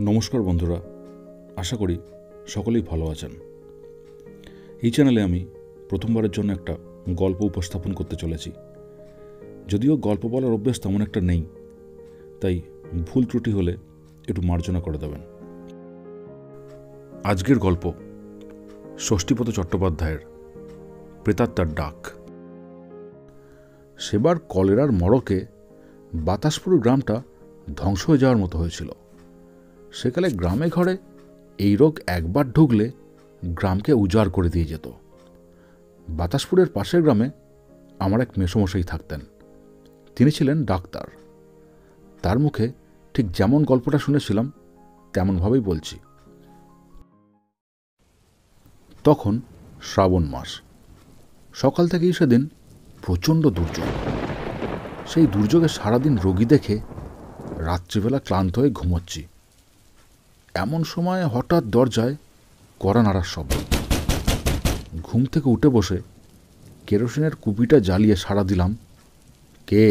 নমস্কার বন্ধুরা, আশা করি সকলেই ভালো আছেন। এই চ্যানেলে আমি প্রথমবারের জন্য একটা গল্প উপস্থাপন করতে চলেছি। যদিও গল্প বলার অভ্যাস তেমন একটা নেই, তাই ভুল ত্রুটি হলে একটু মার্জনা করে দেবেন। আজকের গল্প ষষ্ঠীপদ চট্টোপাধ্যায়ের প্রেতাত্মার ডাক। সেবার কলেরার মড়কে বাতাসপুর গ্রামটা ধ্বংস হয়ে যাওয়ার মতো হয়েছিল। সেকালে গ্রামে ঘরে এই রোগ একবার ঢুকলে গ্রামকে উজাড় করে দিয়ে যেত। বাতাসপুরের পাশের গ্রামে আমার এক মেসোমশাই থাকতেন। তিনি ছিলেন ডাক্তার। তার মুখে ঠিক যেমন গল্পটা শুনেছিলাম তেমনভাবেই বলছি। তখন শ্রাবণ মাস। সকাল থেকেই সেদিন প্রচণ্ড দুর্যোগ। সেই দুর্যোগে সারাদিন রোগী দেখে রাত্রিবেলা ক্লান্ত হয়ে ঘুমোচ্ছি। এমন সময় হঠাৎ দরজায় কড়া নাড়ার শব্দ। ঘুম থেকে উঠে বসে কেরোসিনের কুপিটা জ্বালিয়ে সাড়া দিলাম, কে?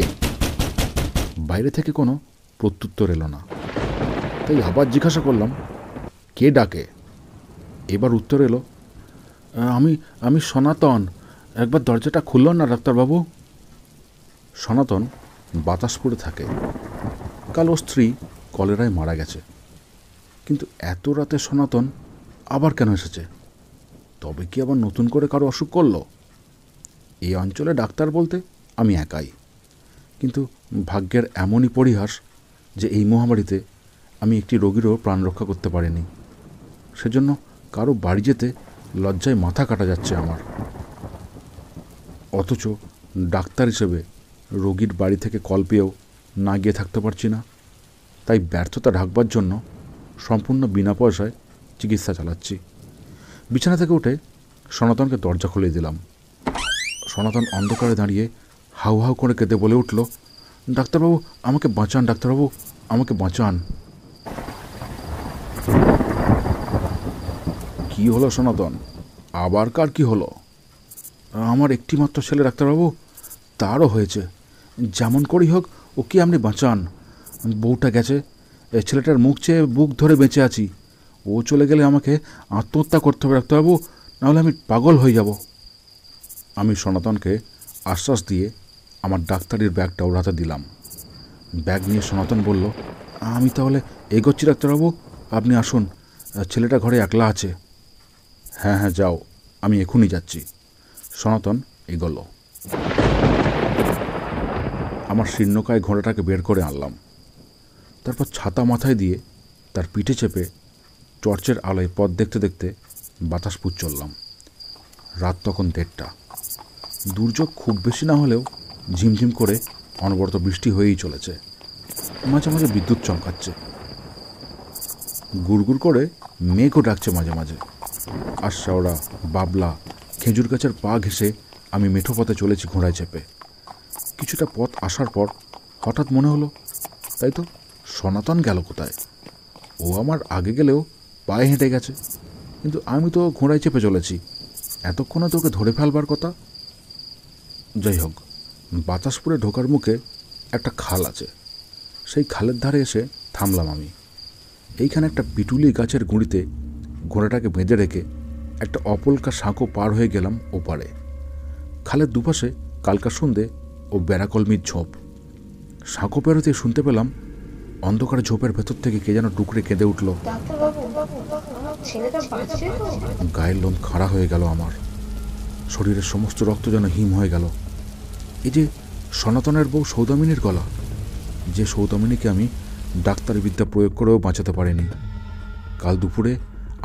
বাইরে থেকে কোনো প্রত্যুত্তর এলো না। তাই আবার জিজ্ঞাসা করলাম, কে ডাকে? এবার উত্তর এলো, আমি সনাতন, একবার দরজাটা খুলল না ডাক্তারবাবু। সনাতন বাতাসপুরে থাকে। কাল ওর স্ত্রী কলেরায় মারা গেছে। কিন্তু এত রাতে সনাতন আবার কেন এসেছে? তবে কি আবার নতুন করে কারো অসুখ করল? এই অঞ্চলে ডাক্তার বলতে আমি একাই। কিন্তু ভাগ্যের এমনই পরিহাস যে এই মহামারীতে আমি একটি রোগীরও প্রাণ রক্ষা করতে পারিনি। সেজন্য কারো বাড়ি যেতে লজ্জায় মাথা কাটা যাচ্ছে আমার। অথচ ডাক্তার হিসেবে রোগীর বাড়ি থেকে কল পেয়েও না গিয়ে থাকতে পারছি না। তাই ব্যর্থতা ঢাকবার জন্য সম্পূর্ণ বিনা পয়সায় চিকিৎসা চালাচ্ছি। বিছানা থেকে উঠে সনাতনকে দরজা খুলে দিলাম। সনাতন অন্ধকারে দাঁড়িয়ে হাউ হাউ করে কেঁদে বলে উঠল, ডাক্তারবাবু আমাকে বাঁচান, ডাক্তারবাবু আমাকে বাঁচান। কি হলো সনাতন? আবার কার কি হলো? আমার একটিমাত্র ছেলে ডাক্তারবাবু, তারও হয়েছে। যেমন করেই হোক ওকে আপনি বাঁচান। বউটা গেছে, ছেলেটার মুখ চেয়ে বুক ধরে বেঁচে আছি। ও চলে গেলে আমাকে আত্মহত্যা করতে হবে ডাক্তারবাবু, নাহলে আমি পাগল হয়ে যাব। আমি সনাতনকে আশ্বাস দিয়ে আমার ডাক্তারির ব্যাগটা ওর হাতে দিলাম। ব্যাগ নিয়ে সনাতন বলল, আমি তাহলে এগোচ্ছি ডাক্তারবাবু, আপনি আসুন, ছেলেটা ঘরে একলা আছে। হ্যাঁ হ্যাঁ যাও, আমি এখনই যাচ্ছি। সনাতন এগোলো। আমার শীর্ণকায় ঘোড়াটাকে বের করে আনলাম। তারপর ছাতা মাথায় দিয়ে তার পিঠে চেপে টর্চের আলোয় পথ দেখতে দেখতে বাতাসপুর চললাম। রাত তখন 1:30। দুর্যোগ খুব বেশি না হলেও ঝিমঝিম করে অনবরত বৃষ্টি হয়েই চলেছে। মাঝে মাঝে বিদ্যুৎ চমকাচ্ছে। গুড়গুড় করে মেঘও ডাকছে মাঝে মাঝে। আশাওড়া, বাবলা, খেজুর গাছের পা ঘেঁষে আমি মেঠো পথে চলেছি ঘোড়ায় চেপে। কিছুটা পথ আসার পর হঠাৎ মনে হলো, তাই তো সনাতন গেল কোথায়? ও আমার আগে গেলেও পায়ে হেঁটে গেছে, কিন্তু আমি তো ঘোড়ায় চেপে চলেছি। এতক্ষণে তোকে ধরে ফেলবার কথা। যাই হোক, বাতাসপুরে ঢোকার মুখে একটা খাল আছে। সেই খালের ধারে এসে থামলাম আমি। এইখানে একটা পিটুলি গাছের গুঁড়িতে ঘোড়াটাকে বেঁধে রেখে একটা অপলকা সাঁকো পার হয়ে গেলাম ওপারে। খালের দুপাশে কালকা সন্ধে ও বেড়াকলমির ঝোপ। সাঁকো পেরোতে শুনতে পেলাম অন্ধকার ঝোপের ভেতর থেকে কে যেন টুকরে কেঁদে উঠল। গায়ের লোম খাড়া হয়ে গেল আমার। শরীরের সমস্ত রক্ত যেন হিম হয়ে গেল। এই যে সনাতনের বউ সৌদামিনীর গলা, যে সৌদামিনীকে আমি ডাক্তারি বিদ্যা প্রয়োগ করেও বাঁচাতে পারিনি। কাল দুপুরে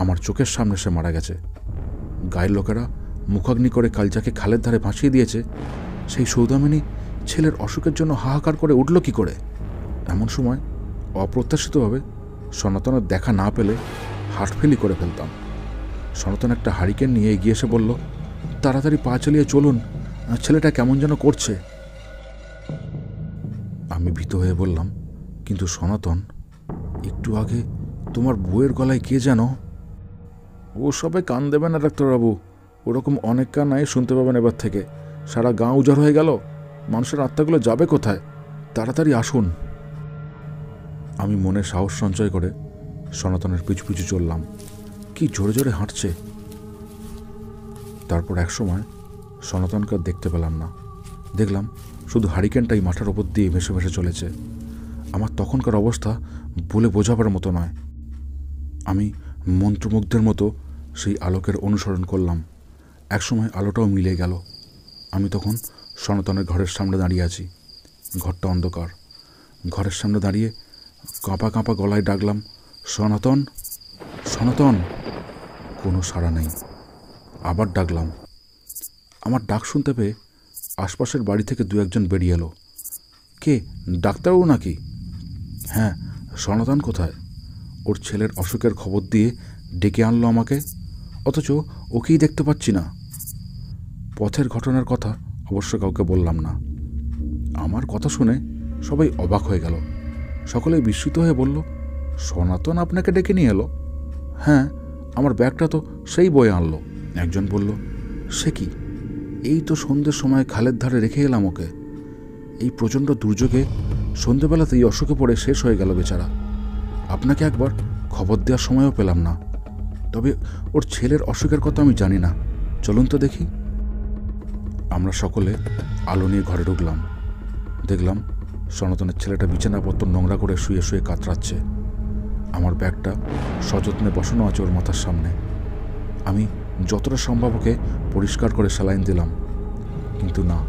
আমার চোখের সামনে সে মারা গেছে। গায়ের লোকেরা মুখাগ্নি করে কাল যাকে খালের ধারে ভাসিয়ে দিয়েছে, সেই সৌদামিনী ছেলের অসুখের জন্য হাহাকার করে উঠল কি করে? এমন সময় অপ্রত্যাশিতভাবে সনাতনের দেখা না পেলে হাটফেলি করে ফেলতাম। সনাতন একটা হারিকেন নিয়ে এগিয়ে এসে বলল, তাড়াতাড়ি পা চালিয়ে চলুন, ছেলেটা কেমন যেন করছে। আমি ভীত হয়ে বললাম, কিন্তু সনাতন, একটু আগে তোমার বউয়ের গলায় কে যেন? ও সবাই কান দেবে না ডাক্তারবাবু, ওরকম অনেক কান নাই শুনতে পাবেন এবার থেকে। সারা গাঁ উজাড় হয়ে গেল, মানুষের আত্মাগুলো যাবে কোথায়? তাড়াতাড়ি আসুন। আমি মনে সাহস সঞ্চয় করে সনাতনের পিছু পিছু চললাম। কি জোরে জোরে হাঁটছে। তারপর একসময় সনাতনকে দেখতে পেলাম না। দেখলাম শুধু হারিকেনটাই মাথার ওপর দিয়ে ভেসে ভেসে চলেছে। আমার তখনকার অবস্থা বলে বোঝাবার মতো নয়। আমি মন্ত্রমুগ্ধের মতো সেই আলোকের অনুসরণ করলাম। একসময় আলোটাও মিলে গেল। আমি তখন সনাতনের ঘরের সামনে দাঁড়িয়ে আছি। ঘরটা অন্ধকার। ঘরের সামনে দাঁড়িয়ে কাঁপা কাঁপা গলায় ডাকলাম, সনাতন, সনাতন। কোনো সাড়া নেই। আবার ডাকলাম। আমার ডাক শুনতে পেয়ে আশপাশের বাড়ি থেকে দু একজন বেরিয়ে এলো। কে, ডাক্তারবাবু নাকি? হ্যাঁ। সনাতন কোথায়? ওর ছেলের অসুখের খবর দিয়ে ডেকে আনলো আমাকে, অথচ ওকেই দেখতে পাচ্ছি না। পথের ঘটনার কথা অবশ্য কাউকে বললাম না। আমার কথা শুনে সবাই অবাক হয়ে গেল। সকলেই বিস্মিত হয়ে বলল, সনাতন আপনাকে ডেকে নিয়ে এলো? হ্যাঁ, আমার ব্যাগটা তো সেই বয়ে আনলো। একজন বলল, সে কি, এই তো সন্ধ্যের সময় খালের ধারে রেখে এলাম ওকে। এই প্রচণ্ড দুর্যোগে সন্ধ্যেবেলাতেই অসুখে পড়ে শেষ হয়ে গেল বেচারা। আপনাকে একবার খবর দেওয়ার সময়ও পেলাম না। তবে ওর ছেলের অসুখের কথা আমি জানি না। চলুন তো দেখি। আমরা সকলে আলো নিয়ে ঘরে ঢুকলাম। দেখলাম সনাতনের ছেলেটা বিছানাপত্র নোংরা করে শুয়ে শুয়ে কাতরাচ্ছে। আমার ব্যাগটা সযত্নে বসানো আছে ওর মাথার সামনে। আমি যতটা সম্ভব ওকে পরিষ্কার করে স্যালাইন দিলাম, কিন্তু না,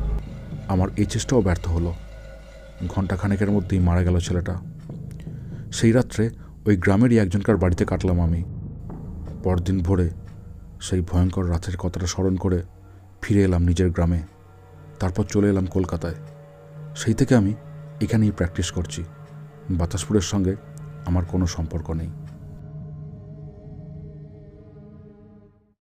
আমার এই চেষ্টাও ব্যর্থ হলো। ঘণ্টাখানেকের মধ্যেই মারা গেল ছেলেটা। সেই রাত্রে ওই গ্রামেরই একজনকার বাড়িতে কাটলাম আমি। পরদিন ভোরে সেই ভয়ঙ্কর রাতের কথাটা স্মরণ করে ফিরে এলাম নিজের গ্রামে। তারপর চলে এলাম কলকাতায়। সেই থেকে আমি এখানেই প্র্যাকটিস করছি। বাতাসপুরের সঙ্গে আমার কোনো সম্পর্ক নেই।